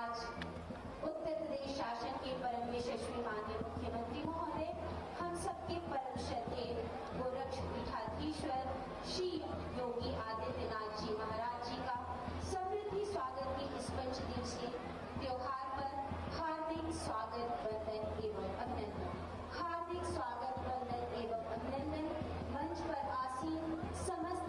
आज उत्तर प्रदेश शासन के परम यशस्वी माननीय मुख्यमंत्री महोदय, हम सबके परम श्रद्धेय गोरक्ष पीठाधीश्वर श्री योगी आदित्यनाथ जी महाराज जी का समृद्धि स्वागत के इस 5 दिवसीय त्योहार पर हार्दिक स्वागत, वंदन एवं अभिनंदन। हार्दिक स्वागत, वंदन एवं अभिनंदन। मंच पर आसीन समस्त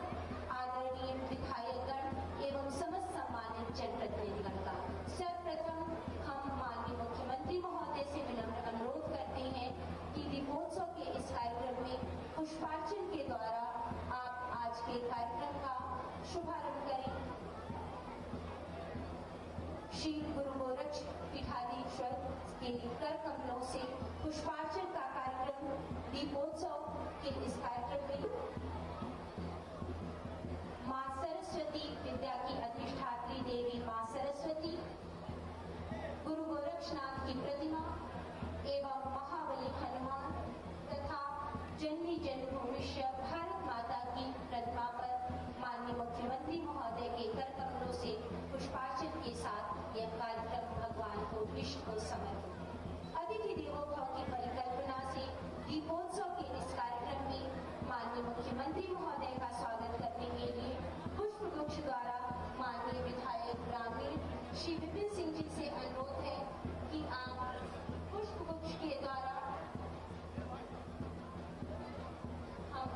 आदरणीय विधायकगण एवं समस्त सम्मानित जनप्रतिनिधिगण का सर्वप्रथम हम माननीय मुख्यमंत्री महोदय से विनम्र अनुरोध करते हैं कि दीपोत्सव के इस कार्यक्रम में पुष्पार्चन के द्वारा आप आज के कार्यक्रम का शुभारंभ करें। श्री गुरु गोरक्ष पीठाधीश्वर के कर कमलों से पुष्पार्चन का कार्यक्रम दीपोत्सव के इस कार्यक्रम में मां सरस्वती विद्या की अधिष्ठात्री देवी मां सरस्वती, गुरु गोरक्षनाथ की प्रतिमा एवं महाबली हनुमान तथा जननी जन्मभूमिष्य भारत माता की प्रतिमा पर माननीय मुख्यमंत्री महोदय के कर कमलों से पुष्पार्चन के साथ यह कार्यक्रम भगवान को इष्ट को समर्पित। अतिथि देवो भव की परिकल्पना से दीपोत्सव के इस कार्यक्रम में माननीय मुख्यमंत्री महोदय का स्वागत करने के लिए पुष्प गुच्छ द्वारा माननीय विधायक ग्रामीण श्री विपिन सिंह जी से अनुरोध है कि आप पुष्प गुच्छ के द्वारा हम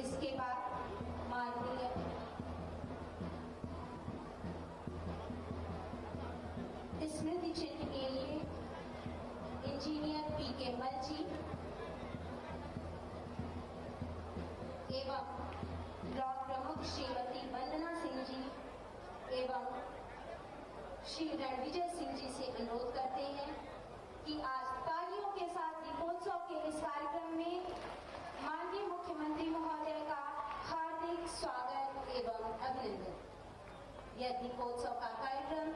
इसके बाद माननीय स्मृति चिन्ह के लिए इंजीनियर पीके मल जी एवं ब्लॉक प्रमुख श्रीमती वंदना सिंह जी एवं श्री रणविजय सिंह जी से अनुरोध करते हैं कि आज तालियों के साथ दीपोत्सव के इस कार्यक्रम में माननीय मुख्यमंत्री महोदय का हार्दिक स्वागत एवं अभिनंदन। यह दीपोत्सव का कार्यक्रम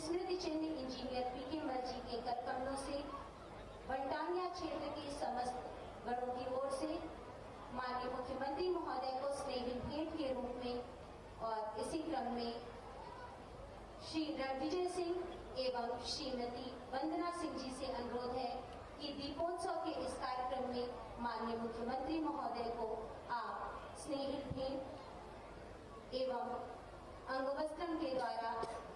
स्मृति चिन्ह इंजीनियर पीके मल जी के कर कमलों से बंटानिया क्षेत्र के समस्त गणों की ओर से माननीय मुख्यमंत्री महोदय को स्नेही भेंट के रूप में और इसी क्रम में श्री रणविजय सिंह एवं श्रीमती वंदना सिंह जी से अनुरोध है कि दीपोत्सव के इस कार्यक्रम में माननीय मुख्यमंत्री महोदय को आप स्नेही भेंट एवं अंगवस्त्रम के द्वारा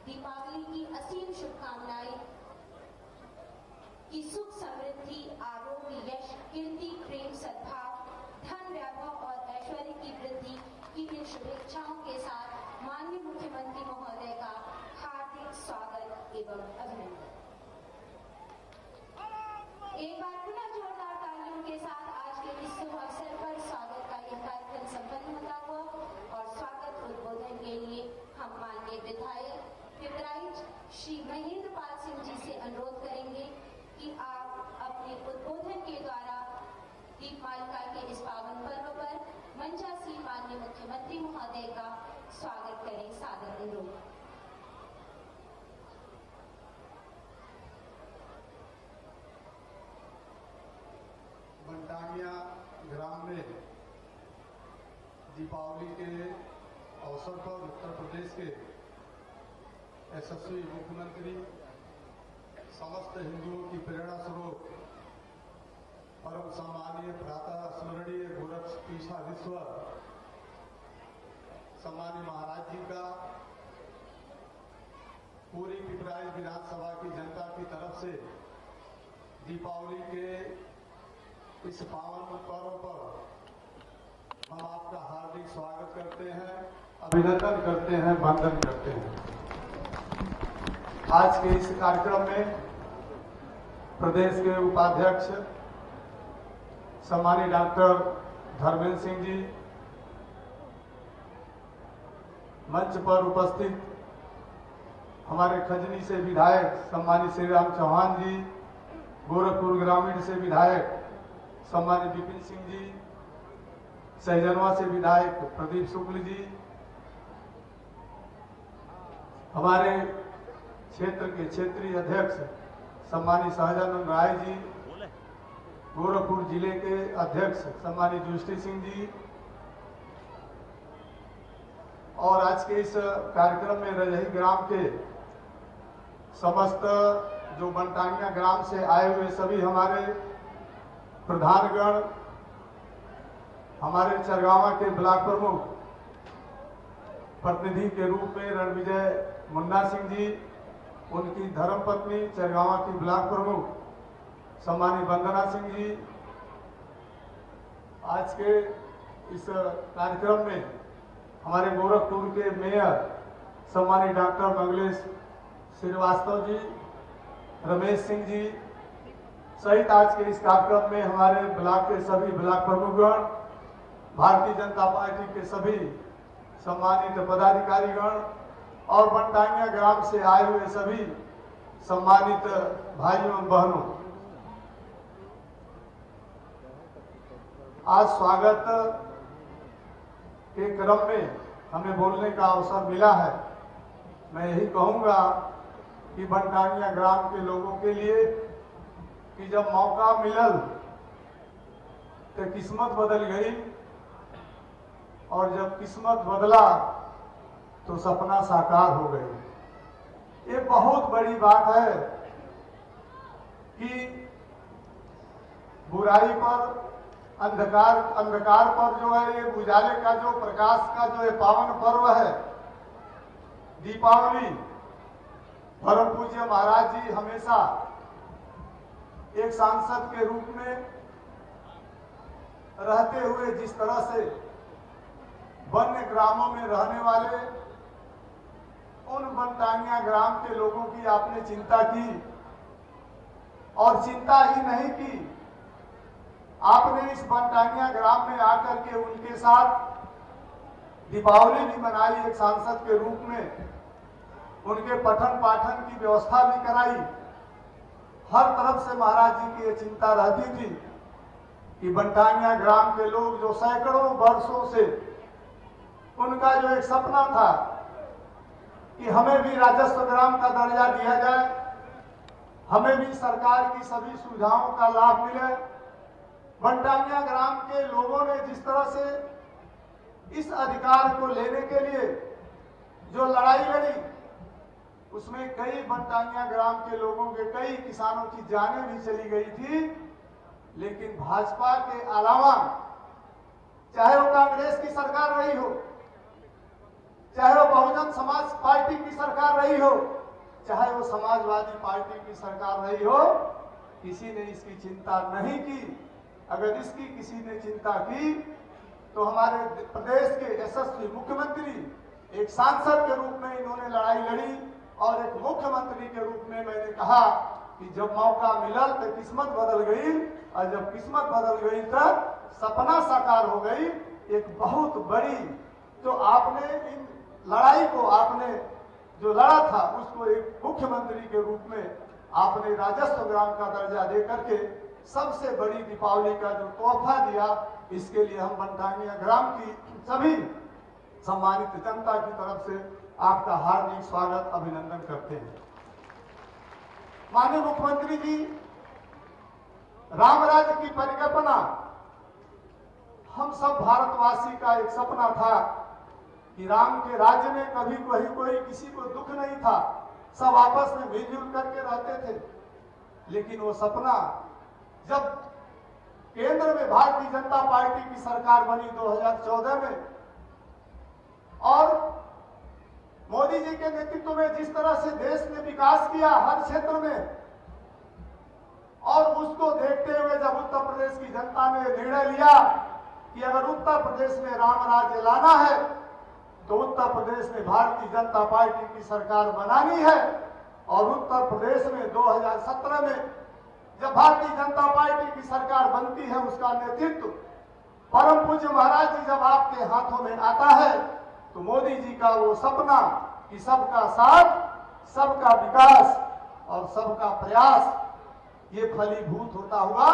दीपावली की असीम शुभकामनाएं की सुख समृद्धि आरोग्य यश कीर्ति प्रेम सद्भाव धन वैभव और ऐश्वर्य की वृद्धि की इन शुभेच्छाओं के साथ माननीय मुख्यमंत्री महोदय का हार्दिक स्वागत एवं अभिनंदन। एक बार पुनः जोरदार तालियों के साथ आज के इस शुभ अवसर पर स्वागत का यह कार्यक्रम संपन्न होता हुआ और स्वागत उद्बोधन के लिए हम माननीय विधायक पिपराइच श्री महेंद्र पाल सिंह जी से अनुरोध करेंगे कि आप अपने उद्बोधन के द्वारा दीपमालिका के इस पावन पर्व पर मंचासीन माननीय मुख्यमंत्री महोदय का स्वागत करें। सादर अनुरोध। बंटानिया ग्राम में दीपावली के अवसर पर उत्तर प्रदेश के यशस्वी मुख्यमंत्री समस्त हिंदुओं की प्रेरणा स्वरूप परम सम्मानीय प्रातः स्मरणीय गोरक्ष पीठाधीश्वर सम्मानीय महाराज जी का पूरी पिपराइच विधानसभा की जनता की तरफ से दीपावली के इस पावन पर्व पर हम आपका हार्दिक स्वागत करते हैं, अभिनंदन करते हैं, वंदन करते हैं। आज के इस कार्यक्रम में प्रदेश के उपाध्यक्ष सम्मानीय डॉक्टर धर्मेंद्र सिंह जी, मंच पर उपस्थित हमारे खजनी से विधायक सम्मानीय श्री राम चौहान जी, गोरखपुर ग्रामीण से विधायक सम्मानीय विपिन सिंह जी, सहजनवा से विधायक प्रदीप शुक्ल जी, हमारे क्षेत्र के क्षेत्रीय अध्यक्ष सम्मानीय सहजानंद राय जी, गोरखपुर जिले के अध्यक्ष सम्मानीय जुष्टी सिंह जी और आज के इस कार्यक्रम में रजही ग्राम के समस्त जो बनटांगिया ग्राम से आए हुए सभी हमारे प्रधानगण, हमारे चरगावा के ब्लॉक प्रमुख प्रतिनिधि के रूप में रणविजय मुन्ना सिंह जी, उनकी धर्मपत्नी चरगावा की ब्लॉक प्रमुख सम्मानित वंदना सिंह जी, आज के इस कार्यक्रम में हमारे गोरखपुर के मेयर सम्मानित डॉक्टर मंगलेश श्रीवास्तव जी, रमेश सिंह जी सहित आज के इस कार्यक्रम में हमारे ब्लॉक के सभी ब्लॉक प्रमुखगण, भारतीय जनता पार्टी के सभी सम्मानित पदाधिकारीगण और बनटांगिया ग्राम से आए हुए सभी सम्मानित भाइयों एवं बहनों, आज स्वागत के क्रम में हमें बोलने का अवसर मिला है। मैं यही कहूंगा कि बनटांगिया ग्राम के लोगों के लिए कि जब मौका मिलल तो किस्मत बदल गई, और जब किस्मत बदला तो सपना साकार हो गई। ये बहुत बड़ी बात है कि बुराई पर अंधकार पर जो है ये उजाले का जो प्रकाश का जो ये पावन पर्व है दीपावली, परम पूज्य महाराज जी हमेशा एक सांसद के रूप में रहते हुए जिस तरह से वन्य ग्रामों में रहने वाले उन बनटांगिया ग्राम के लोगों की आपने चिंता की, और चिंता ही नहीं की, आपने इस बनटांगिया ग्राम में आकर के उनके साथ दीपावली भी मनाई, एक सांसद के रूप में उनके पठन पाठन की व्यवस्था भी कराई। हर तरफ से महाराज जी की ये चिंता रहती थी कि बनटांगिया ग्राम के लोग जो सैकड़ों वर्षों से उनका जो एक सपना था कि हमें भी राजस्व ग्राम का दर्जा दिया जाए, हमें भी सरकार की सभी सुविधाओं का लाभ मिले। बनटांगिया ग्राम के लोगों ने जिस तरह से इस अधिकार को लेने के लिए जो लड़ाई लड़ी, उसमें कई बनटांगिया ग्राम के लोगों के, कई किसानों की जानें भी चली गई थी। लेकिन भाजपा के अलावा चाहे वो कांग्रेस की सरकार रही हो, चाहे वो बहुजन समाज पार्टी की सरकार रही हो, चाहे वो समाजवादी पार्टी की सरकार रही हो, किसी ने इसकी चिंता नहीं की। अगर इसकी किसी ने चिंता की तो हमारे प्रदेश के यशस्वी मुख्यमंत्री एक सांसद के रूप में इन्होंने लड़ाई लड़ी, और एक मुख्यमंत्री के रूप में मैंने कहा कि जब मौका मिलल तो किस्मत बदल गई, और जब किस्मत बदल गई तो सपना साकार हो गई। एक बहुत बड़ी जो आपने इन लड़ाई को आपने जो लड़ा था उसको एक मुख्यमंत्री के रूप में आपने राजस्व ग्राम का दर्जा दे करके सबसे बड़ी दीपावली का जो तोहफा दिया, इसके लिए हम बनटांगिया ग्राम की सभी सम्मानित जनता की तरफ से आपका हार्दिक स्वागत अभिनंदन करते हैं। माननीय मुख्यमंत्री जी, राम राज्य की परिकल्पना हम सब भारतवासी का एक सपना था कि राम के राज्य में कभी कोई किसी को दुख नहीं था, सब आपस में मिलजुल करके रहते थे। लेकिन वो सपना जब केंद्र में भारतीय जनता पार्टी की सरकार बनी 2014 में, और मोदी जी के नेतृत्व में जिस तरह से देश ने विकास किया हर क्षेत्र में, और उसको देखते हुए जब उत्तर प्रदेश की जनता ने निर्णय लिया कि अगर उत्तर प्रदेश में राम राज्य लाना है तो उत्तर प्रदेश में भारतीय जनता पार्टी की सरकार बनानी है। और उत्तर प्रदेश में 2017 में जब भारतीय जनता पार्टी की सरकार बनती है, उसका नेतृत्व परम पूज्य महाराज जी जब आपके हाथों में आता है, तो मोदी जी का वो सपना कि सबका साथ, सबका विकास और सबका प्रयास, ये फलीभूत होता हुआ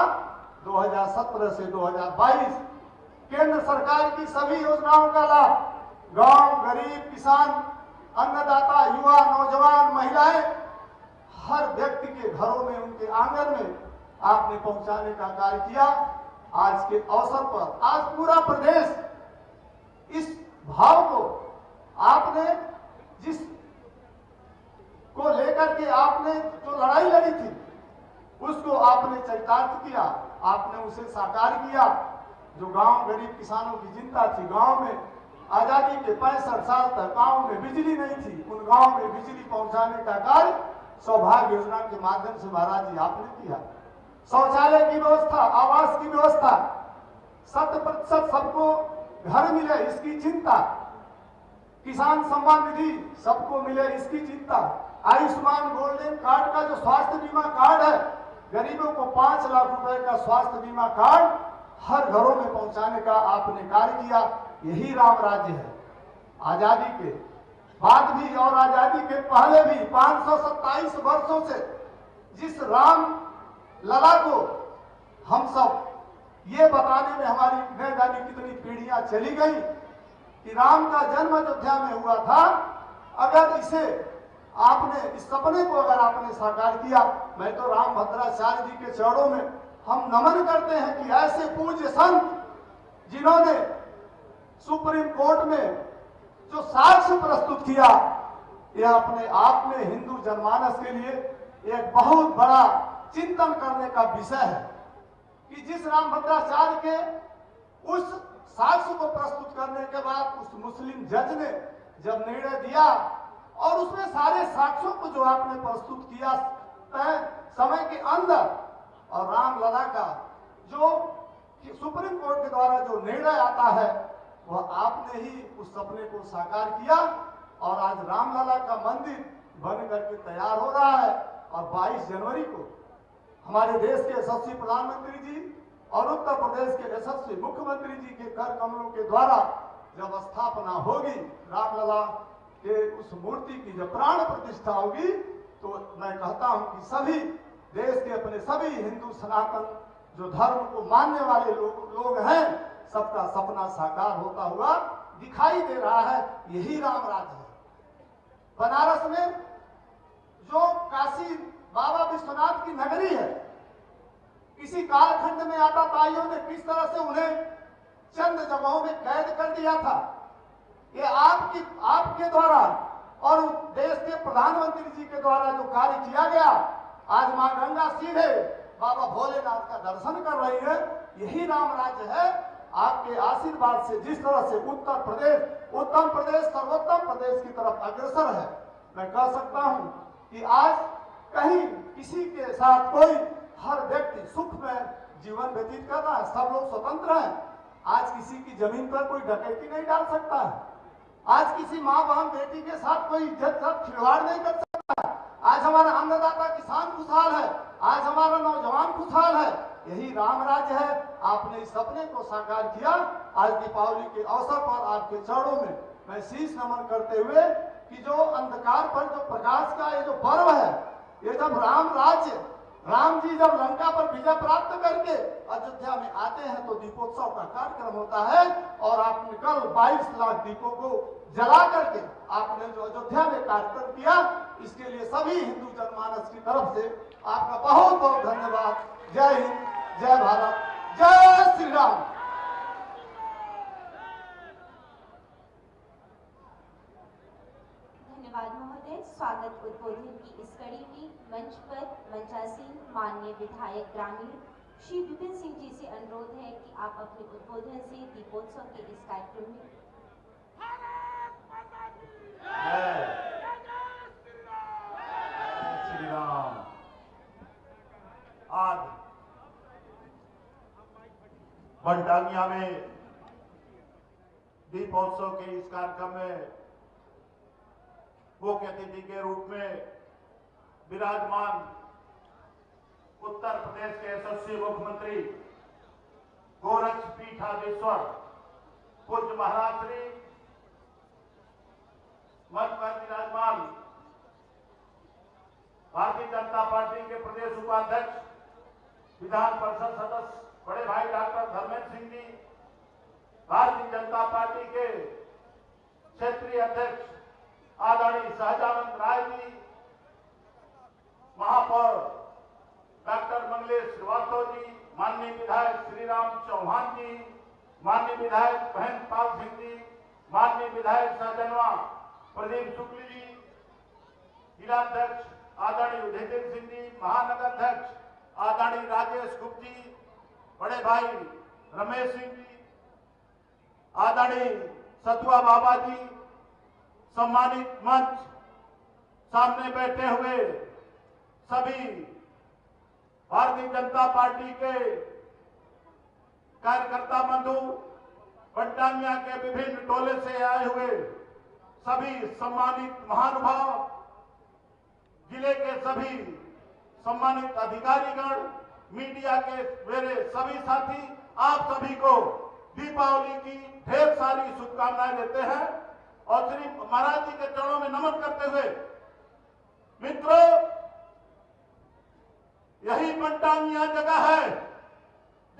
2017 से 2022 केंद्र सरकार की सभी योजनाओं का लाभ गांव, गरीब, किसान, अन्नदाता, युवा, नौजवान, महिलाएं, हर व्यक्ति के घरों में, उनके आंगन में आपने पहुंचाने का कार्य किया। आज के अवसर पर आज पूरा प्रदेश इस भाव को उसे साकार किया। जो गांव गरीब किसानों की चिंता थी, गांव में आजादी के 65 साल तक गांव में बिजली नहीं थी, उन गांव में बिजली पहुंचाने का कार्य सौभाग्य योजना के माध्यम से महाराज जी आपने किया। शौचालय की व्यवस्था, आवास की व्यवस्था, 100% सबको घर मिले इसकी चिंता, किसान सम्मान निधि सबको मिले इसकी चिंता, आयुष्मान गोल्डन कार्ड का जो स्वास्थ्य बीमा कार्ड है, गरीबों को 5 लाख रुपए का स्वास्थ्य बीमा कार्ड हर घरों में पहुंचाने का आपने कार्य किया। यही राम राज्य है। आजादी के बाद भी और आजादी के पहले भी 527 वर्षों से जिस राम लला को हम सब ये बताने में हमारी न जाने कितनी पीढ़ियां चली गई कि राम का जन्म अयोध्या में हुआ था, अगर इसे आपने इस सपने को अगर आपने साकार किया, मैं तो राम भद्राचार्य जी के चरणों में हम नमन करते हैं कि ऐसे पूज्य संत जिन्होंने सुप्रीम कोर्ट में जो साक्ष्य प्रस्तुत किया, यह अपने आप में हिंदू जनमानस के लिए एक बहुत बड़ा चिंतन करने का विषय है कि जिस रामभद्राचार्य के उस साक्ष्य को प्रस्तुत करने के बाद उस मुस्लिम जज ने जब निर्णय दिया और उसमें सारे साक्ष्यों को जो आपने प्रस्तुत किया तय समय के अंदर, और रामलला का जो सुप्रीम कोर्ट के द्वारा जो निर्णय आता है वह आपने ही उस सपने को साकार किया और आज रामलला का मंदिर बन करके तैयार हो रहा है। और 22 जनवरी को हमारे देश के यशस्वी प्रधानमंत्री जी और उत्तर प्रदेश के यशस्वी मुख्यमंत्री जी के कर कमलों के द्वारा जब स्थापना होगी, रामलला के उस मूर्ति की जब प्राण प्रतिष्ठा होगी, तो मैं कहता हूं कि सभी देश के अपने सभी हिंदू सनातन जो धर्म को मानने वाले लोग हैं, सबका सपना साकार होता हुआ दिखाई दे रहा है। यही राम राज्य है। बनारस में जो काशी बाबा विश्वनाथ की नगरी है, किसी कालखंड में आताताइयों ने किस तरह से उन्हें चंद जगहों में कैद कर दिया था, ये आपके द्वारा और देश के प्रधानमंत्री जी के द्वारा जो कार्य किया गया, आज मां गंगा सीधे बाबा भोलेनाथ का दर्शन कर रही है। यही राम राज्य है। आपके आशीर्वाद से जिस तरह से उत्तर प्रदेश सर्वोत्तम प्रदेश की तरफ अग्रसर है, मैं कह सकता हूं कि आज कहीं किसी के साथ कोई हर व्यक्ति सुख में जीवन व्यतीत कर रहा है, सब लोग स्वतंत्र हैं। आज किसी की जमीन पर कोई डकैती नहीं डाल सकता है, आज किसी माँ बहन बेटी के साथ कोई इज्जत का खिलवाड़ नहीं कर सकता है। आज हमारा अन्नदाता किसान खुशहाल है, आज हमारा नौजवान खुशहाल है। यही राम राज्य है। आपने इस सपने को साकार किया। आज दीपावली के अवसर पर आपके चरणों में मैं शीश नमन करते हुए कि जो अंधकार पर जो प्रकाश का ये जो पर्व है, ये जब राम जी जब लंका पर विजय प्राप्त करके अयोध्या में आते हैं तो दीपोत्सव का कार्यक्रम होता है और आपने कल 22 लाख दीपों को जला करके आपने जो अयोध्या में कार्यक्रम किया, इसके लिए सभी हिंदू जनमानस की तरफ से आपका बहुत बहुत धन्यवाद। जय हिंद, जय भारत, जय श्री राम। धन्यवाद महोदय। स्वागत उद्बोधन की इस कड़ी में मंच पर मंचासीन माननीय विधायक ग्रामीण श्री विपिन सिंह जी से अनुरोध है कि आप अपने उद्बोधन से दीपोत्सव के इस कार्यक्रम में श्री राम। आज बनटांगिया में दीपोत्सव के इस कार्यक्रम में मुख्य अतिथि के रूप में विराजमान उत्तर प्रदेश के यशस्वी मुख्यमंत्री गोरक्षपीठाधीश्वर पूज्य महाराज श्री मंच पर विराजमान भारतीय जनता पार्टी के प्रदेश उपाध्यक्ष विधान परिषद सदस्य बड़े भाई डॉक्टर धर्मेंद्र सिंह जी, भारतीय जनता पार्टी के क्षेत्रीय अध्यक्ष आदरणीय सहजानंद राय जी, महापौर डॉक्टर मंगलेश श्रीवास्तव जी, माननीय विधायक श्रीराम चौहान जी, माननीय विधायक महेंद्र पाल सिंह जी, माननीय विधायक सहजनवा प्रदीप शुक्ल जी, जिलाध्यक्ष आदरणीय उदयदेव सिंह जी, महानगर अध्यक्ष आदरणीय राजेश गुप्त जी, बड़े भाई रमेश सिंह जी, आदरणीय सतुआ बाबा जी, सम्मानित मंच, सामने बैठे हुए सभी भारतीय जनता पार्टी के कार्यकर्ता बंधु, बंटामिया के विभिन्न टोले से आए हुए सभी सम्मानित महानुभाव, जिले के सभी सम्मानित अधिकारीगण, मीडिया के मेरे सभी साथी, आप सभी को दीपावली की ढेर सारी शुभकामनाएं देते हैं और श्री महाराज जी के चरणों में नमन करते हुए, मित्रों, यही बंटामिया जगह है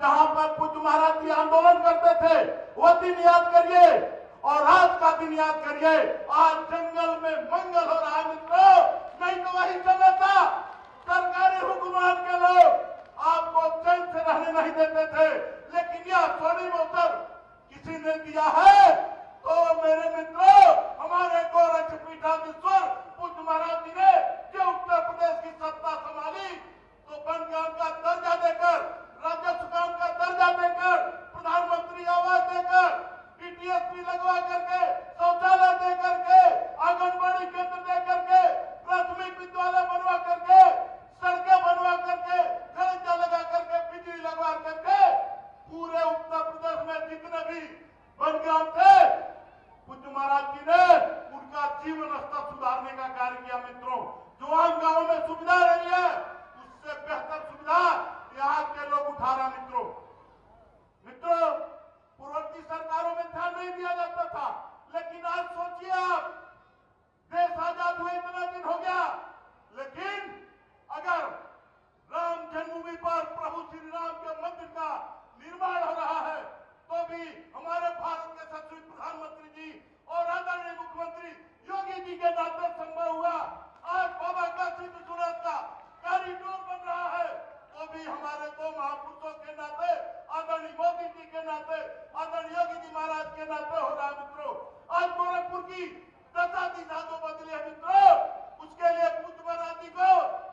जहां पर पूज्य महाराज जी आंदोलन करते थे। वह दिन याद करिए और आज का दिन याद करिए। आज जंगल में मंगल हो रहा है मित्रों, नहीं तो वही समय था सरकारी हुकूमत के लोग आपको चैन से रहने नहीं देते थे, लेकिन यह स्वर्णिम अवसर किसी ने दिया है तो मेरे मित्रों, हमारे गोरक्ष पीठाधीश्वर पूज्य महाराज जी ने जो उत्तर प्रदेश की सत्ता संभाली तो बनगांव का दर्जा देकर, राजस्व काम का दर्जा देकर, प्रधानमंत्री आवास देकर, पीटीएसपी लगवा करके, शौचालय दे करके, आंगनबाड़ी केंद्र दे करके, प्राथमिक विद्यालय बनवा करके, सड़कें बनवा करके, खर्चा लगा करके, बिजली लगवा करके, पूरे उत्तर प्रदेश में जितने भी बनगांव थे, पूज्य महाराज जी ने उनका जीवन स्तर सुधारने का कार्य किया। मित्रों, जो आम गांवों में सुविधा रही है उससे बेहतर सुविधा यहाँ के लोग उठा रहे हैं। मित्रों, पूर्ववर्ती सरकारों में ध्यान नहीं दिया जाता था, लेकिन आज सोचिए आप, देश आजाद हुए इतना दिन हो गया, लेकिन अगर राम जन्मभूमि पर प्रभु श्री राम के मंदिर का निर्माण हो रहा है तो भी हमारे भारत के सचिव प्रधानमंत्री जी और आदरणीय मुख्यमंत्री योगी जी के नाते संभव हुआ। आज बाबा काशी विश्वनाथ का कॉरिडोर बन रहा है, वो भी हमारे दो महापुरुषों के नाते, आदरणीय मोदी जी के नाते, आदरणीय योगी जी महाराज के नाते हो रहा है। मित्रों, आज गोरखपुर की दशा दिशा तो बदली है। मित्रों, उसके लिए पूज्य महाराज जी को,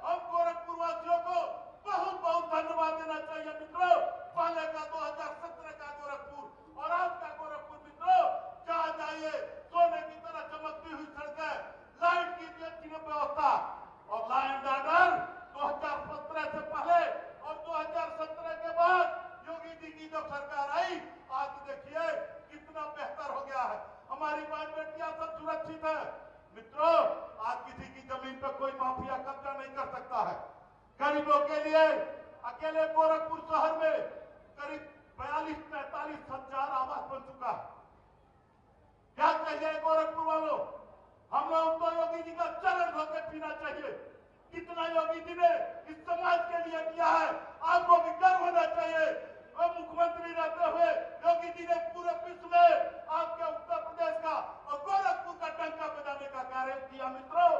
हम गोरखपुर वासियों को बहुत बहुत धन्यवाद देना चाहिए। मित्रों, पहले का 2017 का गोरखपुर और आज का गोरखपुर, मित्रों, जहाँ जाइए सोने की तरह चमकती हुई सड़कें, लाइट की अच्छी व्यवस्था और लॉ एंड ऑर्डर 2017 से पहले और 2017 के बाद योगी जी की जब सरकार आई, आज देखिए कितना बेहतर हो गया है। हमारी मां बेटियां सब सुरक्षित है। मित्रों, आज किसी की जमीन पर कोई माफिया कब्जा नहीं कर सकता है। गरीबों के लिए अकेले गोरखपुर शहर में करीब 42-43 हजार आवास बन चुका है। क्या चाहिए गोरखपुर वालों? हम लोग तो योगी जी का चरण धोके पीना चाहिए। कितना योगी जी ने इस समाज के लिए किया है, आपको भी गर्व होना चाहिए। और मुख्यमंत्री रहते हुए योगी जी ने पूरे विश्व में आपके उत्तर प्रदेश का और गोरखपुर का डंका बजाने का कार्य किया। मित्रों,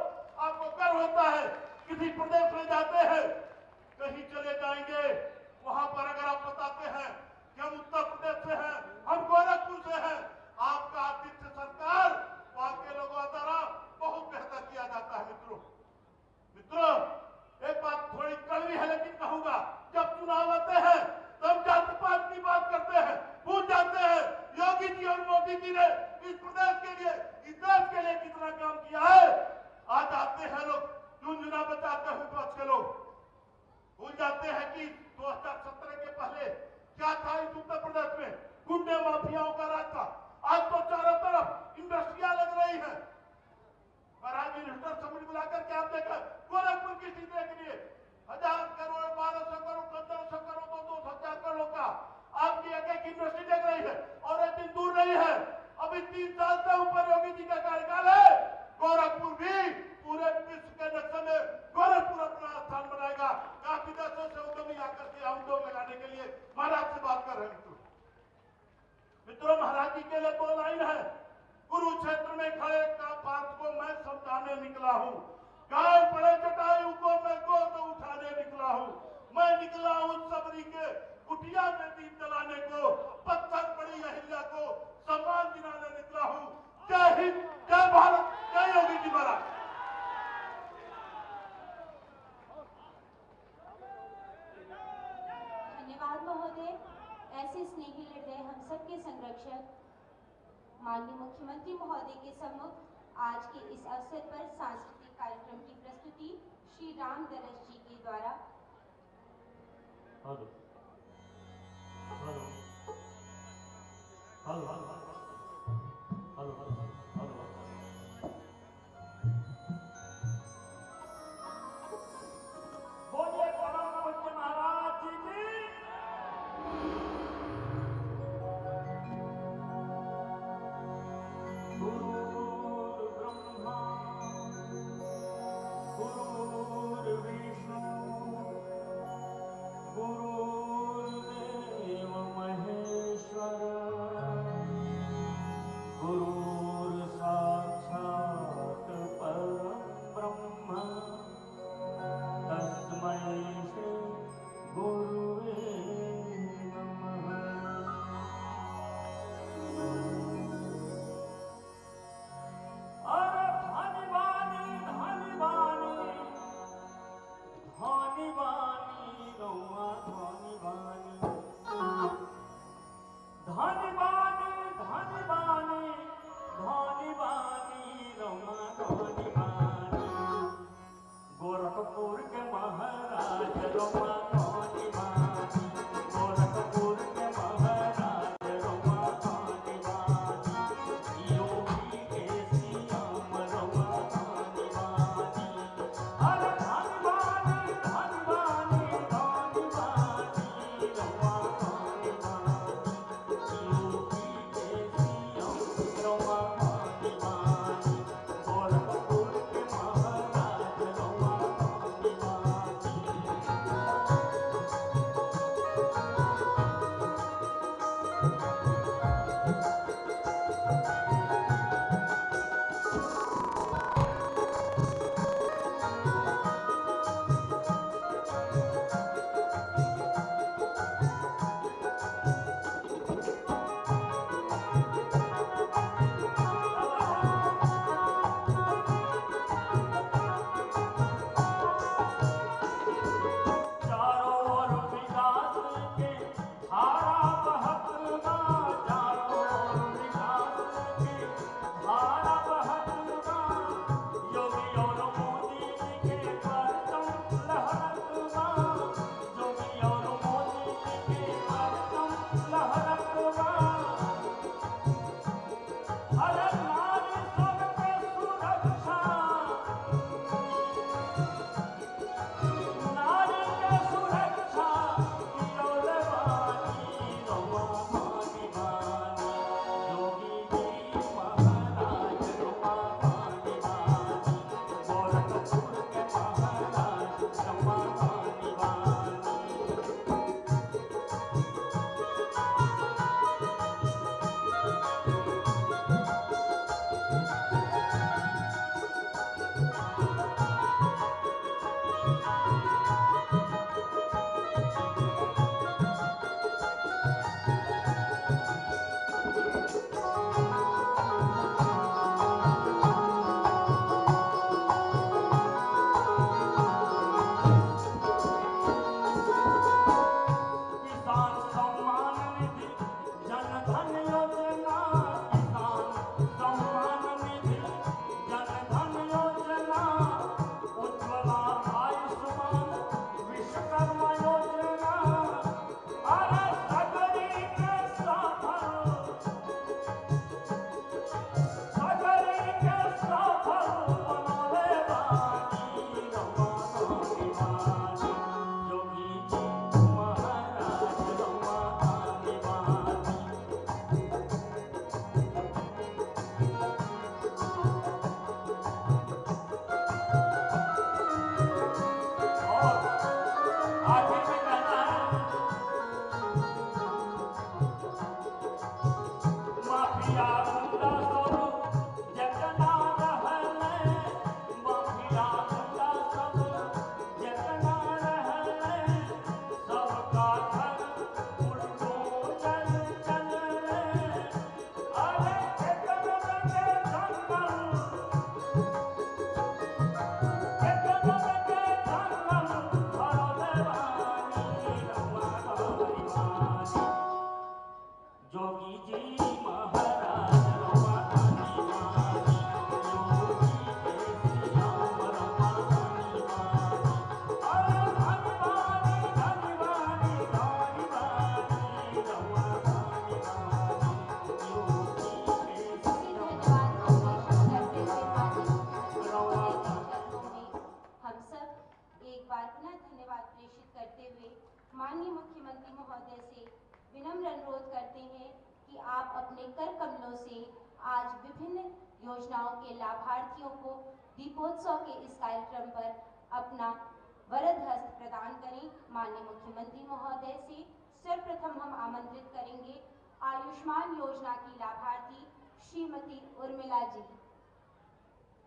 आपको गर्व होता है, किसी प्रदेश में जाते हैं, कहीं चले जाएंगे, वहां पर अगर आप बताते हैं कि हम उत्तर प्रदेश से हैं, हम गोरखपुर से हैं, आपका आतिथ्य सरकार वहां के लोगों द्वारा बहुत बेहतर किया जाता है। मित्रों, एक बात थोड़ी कड़वी है लेकिन कहूंगा, जब चुनाव आते हैं तो हम जाति पात की बात करते हैं, भूल जाते हैं योगी जी और मोदी जी ने इस प्रदेश के लिए, इस देश के लिए कितना काम किया है। आज आते हैं लोग झुंझुना बचाते हैं विपक्ष के लोग, भूल जाते हैं कि 2017 के पहले क्या था इस उत्तर प्रदेश में, गुंडे माफियाओं का राज था। आज तो चारों तरफ इंडस्ट्रियां लग रही है। महाराज इन्वेस्टर समिट बुलाकर के आप देखा गोरखपुर की सीटें के लिए 1000 करोड़, 1200 करोड़, 1500 करोड़, 2-2 करोड़ का आपकी एक इंडस्ट्री लग रही है और एक दिन दूर नहीं है, अभी 3 साल से ऊपर योगी जी का कार्यकाल है। गोरखपुर भी पूरे विश्व के नक्शे में गोरखपुर अपना स्थान बनाएगा। काफी देशों से उद्यमी आकर के उद्योग लगाने के लिए महाराज से बात कर रहे हैं। मित्रों, महाराज जी के लिए 2 लाइन है। कुरुक्षेत्र में खड़े का बात को मैं समझाने निकला हूँ, गाय पड़े जटायु को मैं गोद उठाने निकला हूँ, मैं निकला हूँ सबरी के कुटिया में दीप जलाने को, पत्थर पड़ी अहिल्या को सम्मान दिलाने निकला हूँ। जय हिंद, जय भारत, जय योगी जी महाराज। धन्यवाद महोदय। सबके संरक्षक माननीय मुख्यमंत्री महोदय के सम्मुख आज के इस अवसर पर सांस्कृतिक कार्यक्रम की प्रस्तुति श्री राम दरस जी के द्वारा। Hello hello hello hello hello hello बोलिए परम पूज्य महाराज जी की। गुरुर्ब्रह्मा गुरुर्विष्णु गुरुर्देव महेश्वर गुरु योजनाओं के लाभार्थियों को दीपोत्सव के इस कार्यक्रम पर अपना वरद हस्त प्रदान करें। माननीय मुख्यमंत्री महोदय से सर्वप्रथम हम आमंत्रित करेंगे आयुष्मान योजना की लाभार्थी श्रीमती उर्मिला जी।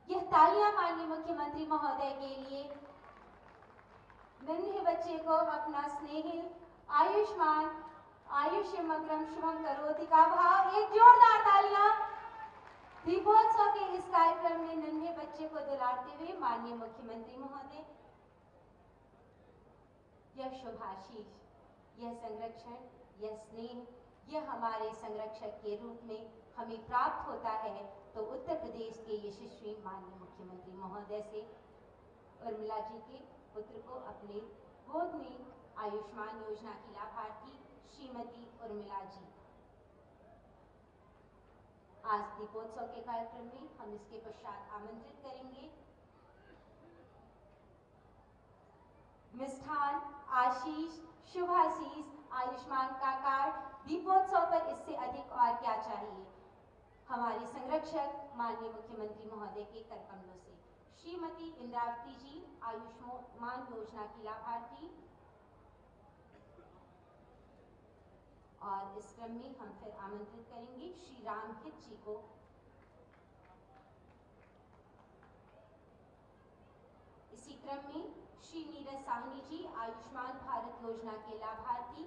यह तालियां माननीय मुख्यमंत्री महोदय के लिए। नन्हे बच्चे को अपना स्नेहिल आयुष्मान आयुष्यमग्रम शुभम करोति का भाव, एक जोरदार तालियां। दीपोत्सव के इस कार्यक्रम में नन्हे बच्चे को दुलारते हुए माननीय मुख्यमंत्री महोदय, यह शुभाशीष, यह संरक्षण, यह स्नेह, यह हमारे संरक्षक के रूप में हमें प्राप्त होता है तो उत्तर प्रदेश के यशस्वी माननीय मुख्यमंत्री महोदय से उर्मिला जी के पुत्र को अपने गोद में आयुष्मान योजना की लाभार्थी श्रीमती उर्मिला जी। आज दीपोत्सव के कार्यक्रम में हम इसके पश्चात आमंत्रित करेंगे मिष्ठान, आशीष, शुभाशीष, आयुष्मान का कार्ड। दीपोत्सव पर इससे अधिक और क्या चाहिए। हमारे संरक्षक माननीय मुख्यमंत्री महोदय के कर कमलों से श्रीमती इंद्रावती जी आयुष्मान योजना की लाभार्थी। और इस क्रम में हम फिर आमंत्रित करेंगे श्री रामहित जी को। इसी क्रम में श्री नीरज साहनी जी आयुष्मान भारत योजना के लाभार्थी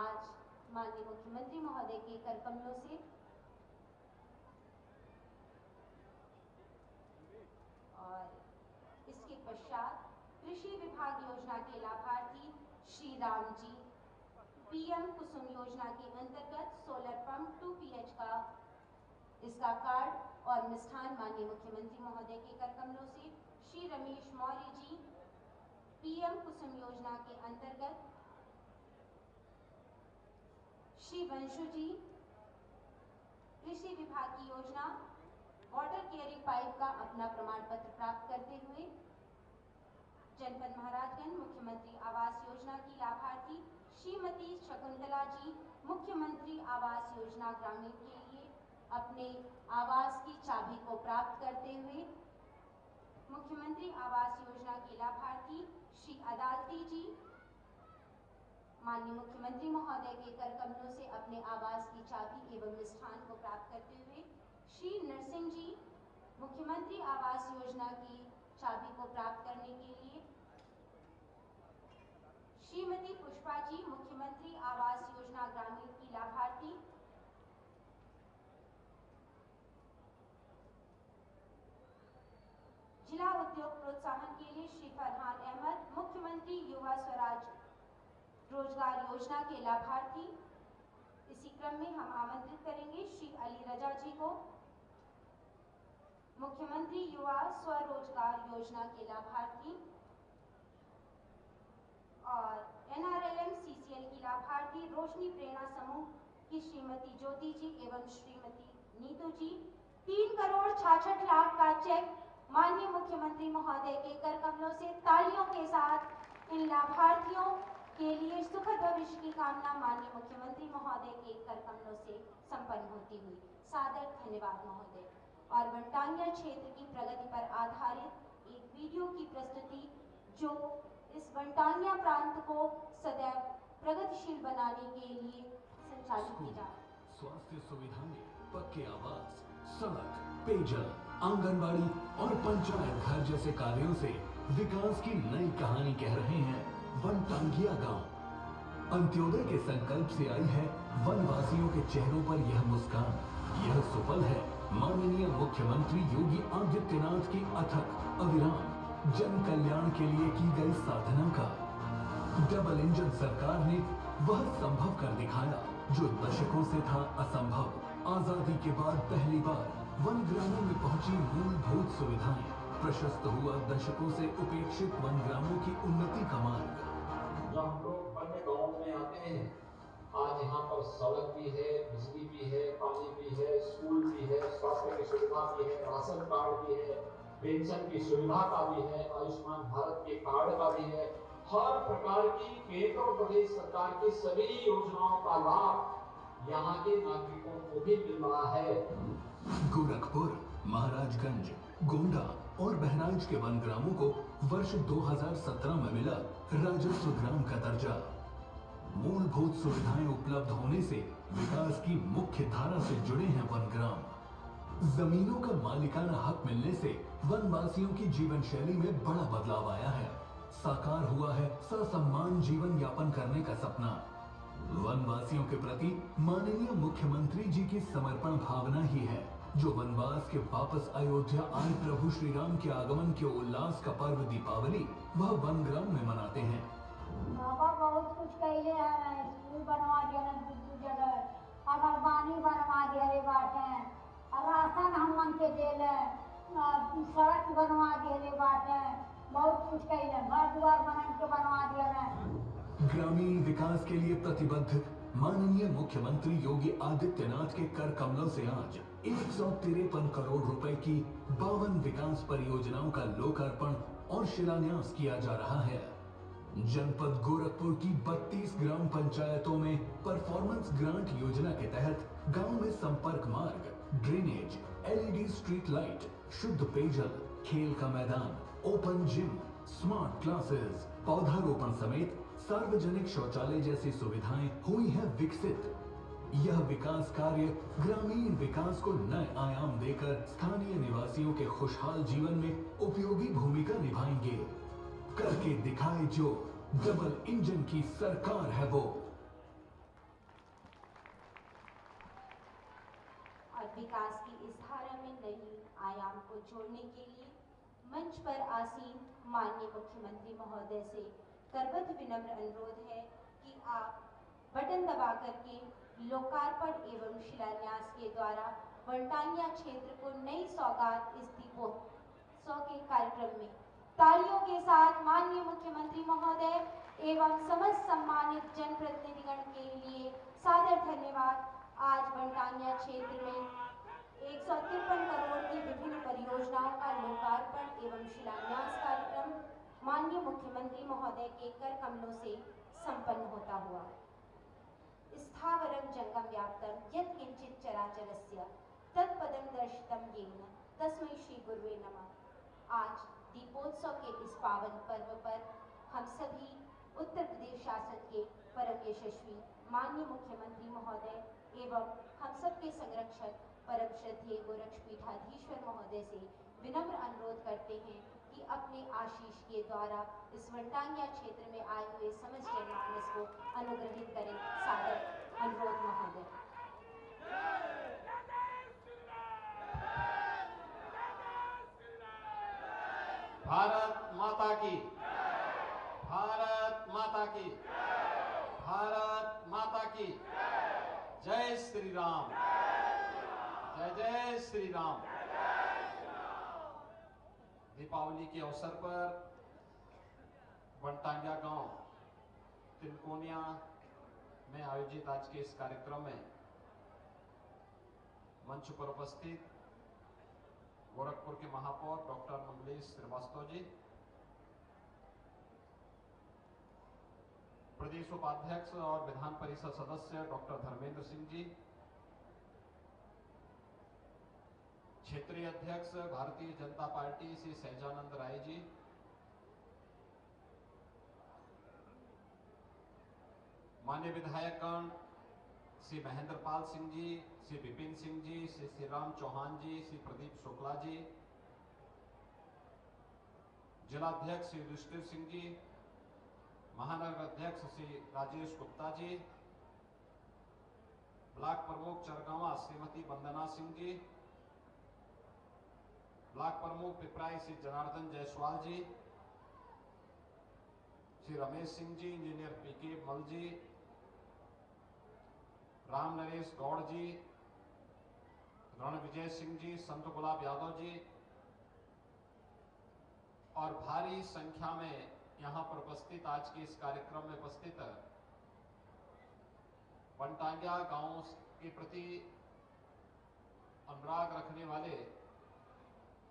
आज माननीय मुख्यमंत्री महोदय के कर कमलों से। और इसके पश्चात कृषि विभाग योजना के लाभार्थी श्री राम जी पीएम कुसुम योजना के अंतर्गत सोलर पंप 2 PH का इसका कार्ड और मिष्ठान माननीय मुख्यमंत्री महोदय के कर कमलों से। श्री रमेश मौर्य जी पीएम कुसुम योजना के अंतर्गत। श्री वंशु जी कृषि विभाग की योजना वाटर केयरिंग पाइप का अपना प्रमाण पत्र प्राप्त करते हुए। जनपद महाराजगंज मुख्यमंत्री आवास योजना की लाभार्थी श्रीमती शकुंतला जी मुख्यमंत्री आवास योजना ग्रामीण के लिए अपने आवास की चाबी को प्राप्त करते हुए। मुख्यमंत्री आवास योजना के लाभार्थी श्री अदालती जी माननीय मुख्यमंत्री महोदय के कर कमलों से अपने आवास की चाबी एवं मिष्ठान को प्राप्त करते हुए। श्री नरसिंह जी मुख्यमंत्री आवास योजना की चाबी को प्राप्त करने के लिए। श्रीमती पुष्पा जी मुख्यमंत्री आवास योजना ग्रामीण की लाभार्थी। जिला उद्योग प्रोत्साहन के लिए श्री फरहान अहमद मुख्यमंत्री युवा स्वराज रोजगार योजना के लाभार्थी। इसी क्रम में हम आमंत्रित करेंगे श्री अली रजा जी को मुख्यमंत्री युवा स्वरोजगार योजना के लाभार्थी। और NRLM CCL की लाभार्थी रोशनी प्रेरणा समूह की श्रीमती ज्योति जी एवं श्रीमती नीतू जी 3,66,00,000 का चेक माननीय मुख्यमंत्री महोदय के कर कमलों से तालियों के साथ इन लाभार्थियों के लिए सुखद भविष्य की कामना माननीय मुख्यमंत्री महोदय के कर कमलों से संपन्न होती हुई। सादर धन्यवाद महोदय। और वनटांगिया क्षेत्र की प्रगति पर आधारित एक वीडियो की प्रस्तुति जो इस वनटांगिया प्रांत को सदैव प्रगतिशील बनाने के लिए संचालित की जा रही है। स्वास्थ्य सुविधाएं, पक्के आवास, सड़क, पेयजल, आंगनबाड़ी और पंचायत घर जैसे कार्यों से विकास की नई कहानी कह रहे हैं वनटांगिया गांव। अंत्योदय के संकल्प से आई है वनवासियों के चेहरों पर यह मुस्कान। यह सुफल है माननीय मुख्यमंत्री योगी आदित्यनाथ की अथक अविराम जन कल्याण के लिए की गई साधना का। डबल इंजन सरकार ने वह संभव कर दिखाया जो दशकों से था असंभव। आजादी के बाद पहली बार वन ग्रामों में पहुंची मूलभूत सुविधाएं। प्रशस्त हुआ दशकों से उपेक्षित वन ग्रामों की उन्नति का मार्ग। जब हम लोग अन्य गाँव में आते हैं, आज यहाँ पर सड़क भी है, बिजली भी है, पानी भी है, स्कूल भी है, स्वास्थ्य की सुविधा भी है, राशन कार्ड भी है, पेंशन की सुविधा का भी है, आयुष्मान भारत के कार्ड का भी है। हर प्रकार की केंद्र और प्रदेश सरकार की सभी योजनाओं का लाभ यहाँ के नागरिकों को भी मिल रहा है। गोरखपुर महाराजगंज, गोंडा और बहराइच के वन ग्रामों को वर्ष 2017 में मिला राजस्व ग्राम का दर्जा। मूलभूत सुविधाएं उपलब्ध होने से विकास की मुख्य धारा से जुड़े हैं वन ग्राम। जमीनों का मालिकाना हक मिलने से वनवासियों की जीवन शैली में बड़ा बदलाव आया है। साकार हुआ है ससम्मान जीवन यापन करने का सपना। वनवासियों के प्रति माननीय मुख्यमंत्री जी की समर्पण भावना ही है जो वनवास के वापस अयोध्या आए प्रभु श्री राम के आगमन के उल्लास का पर्व दीपावली वह वनग्राम में मनाते हैं। बाबा बहुत कुछ कहले है, स्कूल बनवा दिया दू जगह, अगर पानी बनवा दिया बाटे, राशन हमन के देले, सड़क बनवा दिया बाटे, बहुत कुछ कहले, घर द्वार बना के बनवा दिया। ग्रामीण विकास के लिए प्रतिबद्ध माननीय मुख्यमंत्री योगी आदित्यनाथ के कर कमलों से आज 153 करोड़ रुपए की 52 विकास परियोजनाओं का लोकार्पण और शिलान्यास किया जा रहा है। जनपद गोरखपुर की 32 ग्राम पंचायतों में परफॉर्मेंस ग्रांट योजना के तहत गांव में संपर्क मार्ग, ड्रेनेज, LED स्ट्रीट लाइट, शुद्ध पेयजल, खेल का मैदान, ओपन जिम, स्मार्ट क्लासेस, पौधारोपण समेत सार्वजनिक शौचालय जैसी सुविधाएं हुई हैं विकसित। यह विकास कार्य ग्रामीण विकास को नए आयाम देकर स्थानीय निवासियों के खुशहाल जीवन में उपयोगी भूमिका निभाएंगे। करके दिखाए जो डबल इंजन की सरकार है वो। और विकास की इस धारा में नई आयाम को जोड़ने के लिए मंच पर आसीन माननीय मुख्यमंत्री महोदय से करबद्ध विनम्र अनुरोध है कि आप बटन दबा करके लोकार्पण एवं शिलान्यास के द्वारा वनटांगिया क्षेत्र को नई सौगात इस दीपोत्सव के कार्यक्रम में तालियों के साथ माननीय मुख्यमंत्री महोदय एवं समस्त सम्मानित जनप्रतिनिधिगण के लिए सादर धन्यवाद। आज वनटांगिया क्षेत्र में 153 करोड़ की विभिन्न परियोजनाओं का लोकार्पण एवं शिलान्यास कार्यक्रम माननीय मुख्यमंत्री महोदय के कर कमलों से संपन्न होता हुआ। स्थावरं जंगम व्याप्तं यत् किंचित चराचरस्य तत्पदं दर्शितं येन तस्मै श्री गुरुवे नमः। आज दीपोत्सव के इस पावन पर्व पर हम सभी उत्तर प्रदेश शासन के परम यशस्वी माननीय मुख्यमंत्री महोदय एवं हम सबके संरक्षक परम श्रद्धेय गोरक्षपीठाधीश्वर महोदय से विनम्र अनुरोध करते हैं कि अपने आशीष के द्वारा इस वनटांगिया क्षेत्र में आए हुए समस्त जनमानस को अनुग्रहित करें। सादर अनुरोध महोदय। भारत माता की, भारत माता की, भारत माता की। जय श्री राम, जय जय श्री राम। दीपावली के अवसर पर वनटांगिया गांव तिनकोनिया में आयोजित आज के इस कार्यक्रम में मंच पर उपस्थित गोरखपुर के महापौर डॉक्टर मंगलेश श्रीवास्तव जी, प्रदेश उपाध्यक्ष और विधान परिषद सदस्य डॉक्टर धर्मेंद्र सिंह जी, क्षेत्रीय अध्यक्ष भारतीय जनता पार्टी श्री सहजानंद राय जी, माननीय विधायकगण श्री महेंद्र पाल सिंह जी, श्री विपिन सिंह जी, श्री श्रीराम चौहान जी, श्री प्रदीप शुक्ला जी, जिलाध्यक्ष श्री युधिष्ठिर सिंह जी, महानगर अध्यक्ष श्री राजेश गुप्ता जी, ब्लॉक प्रमुख चरगावा श्रीमती वंदना सिंह जी, ब्लॉक प्रमुख पिपराई श्री जनार्दन जायसवाल जी, श्री रमेश सिंह जी, इंजीनियर पीके मल जी, राम नरेश गौड़ जी, रणविजय सिंह जी, संत गुलाब यादव जी और भारी संख्या में यहां पर उपस्थित आज के इस कार्यक्रम में उपस्थित वनटांगिया गांव के प्रति अनुराग रखने वाले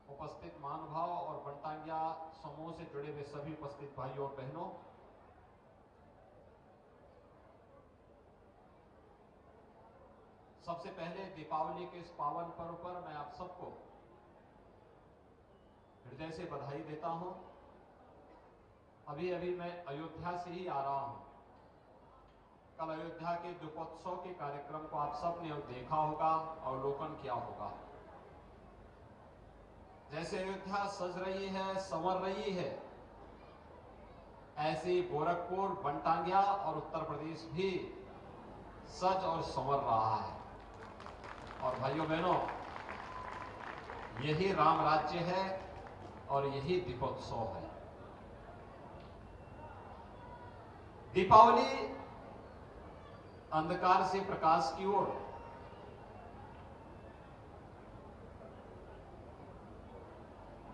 उपस्थित महानुभाव और वनटांगिया समूह से जुड़े हुए सभी उपस्थित भाइयों और बहनों, सबसे पहले दीपावली के इस पावन पर्व पर मैं आप सबको हृदय से बधाई देता हूं। अभी अभी मैं अयोध्या से ही आ रहा हूं। कल अयोध्या के दीपोत्सव के कार्यक्रम को आप सब ने देखा होगा, अवलोकन किया होगा। जैसे अयोध्या सज रही है, संवर रही है, ऐसे ही गोरखपुर, बनटांगिया और उत्तर प्रदेश भी सज और संवर रहा है। और भाइयों बहनों, यही राम राज्य है और यही दीपोत्सव है। दीपावली अंधकार से प्रकाश की ओर,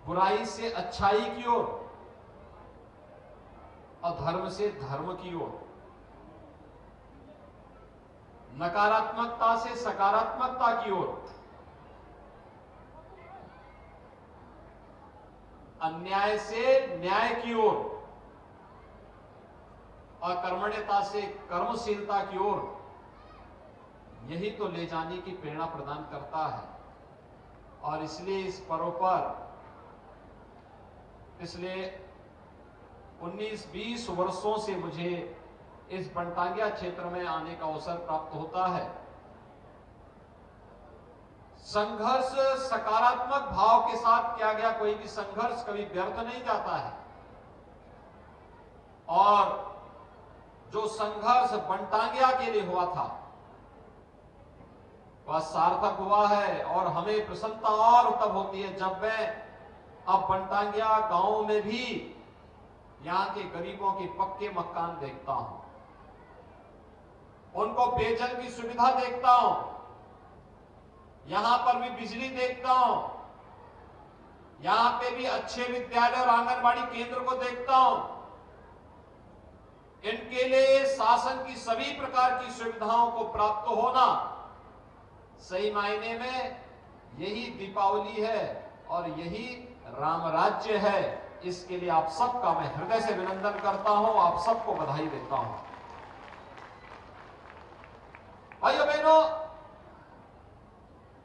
बुराई से अच्छाई की ओर और धर्म से धर्म की ओर, नकारात्मकता से सकारात्मकता की ओर, अन्याय से न्याय की ओर, अकर्मण्यता से कर्मशीलता की ओर, यही तो ले जाने की प्रेरणा प्रदान करता है। और इसलिए इस पर्व पर पिछले 19-20 वर्षों से मुझे इस बनटांगिया क्षेत्र में आने का अवसर प्राप्त होता है। संघर्ष सकारात्मक भाव के साथ किया गया कोई भी संघर्ष कभी व्यर्थ नहीं जाता है। और जो संघर्ष बनटांगिया के लिए हुआ था वह सार्थक हुआ है। और हमें प्रसन्नता और तब होती है जब मैं अब बनटांगिया गांव में भी यहां के गरीबों के पक्के मकान देखता हूं, उनको पेयजल की सुविधा देखता हूं, यहां पर भी बिजली देखता हूं, यहां पे भी अच्छे विद्यालय और आंगनबाड़ी केंद्र को देखता हूं। इनके लिए शासन की सभी प्रकार की सुविधाओं को प्राप्त होना सही मायने में यही दीपावली है और यही राम राज्य है। इसके लिए आप सबका मैं हृदय से अभिनंदन करता हूं, आप सबको बधाई देता हूं। भाइयों बहनों,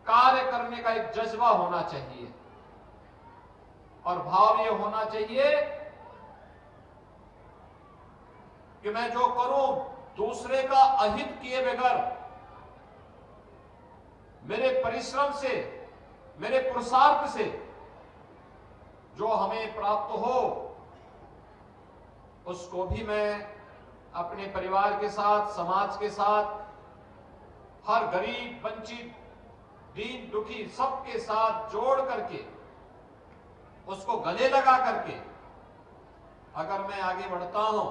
कार्य करने का एक जज्बा होना चाहिए और भाव यह होना चाहिए कि मैं जो करूं दूसरे का अहित किए बगैर, मेरे परिश्रम से, मेरे पुरुषार्थ से जो हमें प्राप्त हो उसको भी मैं अपने परिवार के साथ, समाज के साथ, हर गरीब, वंचित, दीन दुखी सबके साथ जोड़ करके, उसको गले लगा करके अगर मैं आगे बढ़ता हूं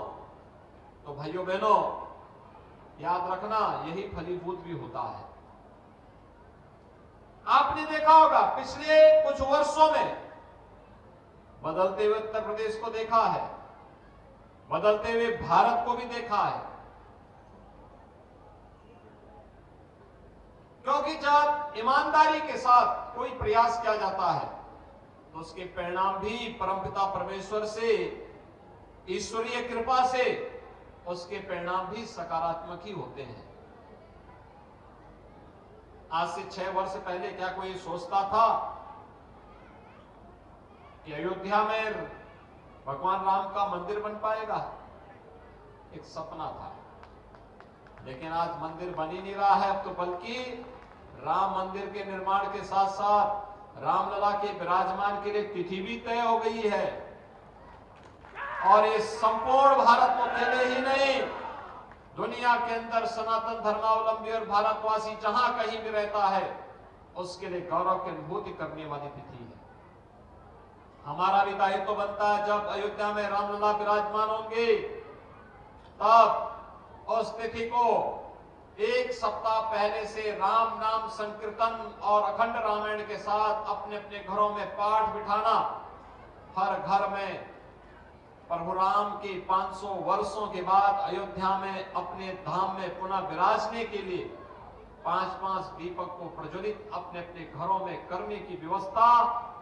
तो भाइयों बहनों याद रखना यही फलीभूत भी होता है। आपने देखा होगा पिछले कुछ वर्षों में बदलते हुए उत्तर प्रदेश को देखा है, बदलते हुए भारत को भी देखा है। क्योंकि जब ईमानदारी के साथ कोई प्रयास किया जाता है तो उसके परिणाम भी परमपिता परमेश्वर से, ईश्वरीय कृपा से उसके परिणाम भी सकारात्मक ही होते हैं। आज से 6 वर्ष पहले क्या कोई सोचता था कि अयोध्या में भगवान राम का मंदिर बन पाएगा? एक सपना था, लेकिन आज मंदिर बन ही नहीं रहा है। अब तो बल्कि राम मंदिर के निर्माण के साथ साथ रामलला के विराजमान के लिए तिथि भी तय हो गई है। और ये संपूर्ण भारत को अकेले ही नहीं, दुनिया के अंदर सनातन धर्मावलंबी और भारतवासी जहां कहीं भी रहता है उसके लिए गौरव की अनुभूति करने वाली तिथि है। हमारा भी दायित्व बनता है जब अयोध्या में रामलला विराजमान होंगे तब उस तिथि को 1 सप्ताह पहले से राम नाम संकीर्तन और अखंड रामायण के साथ अपने अपने घरों में पाठ बिठाना, हर घर में प्रभु राम के 500 वर्षों के बाद अयोध्या में अपने धाम में पुनः विराजने के लिए 5-5 दीपक को प्रज्वलित अपने अपने घरों में करने की व्यवस्था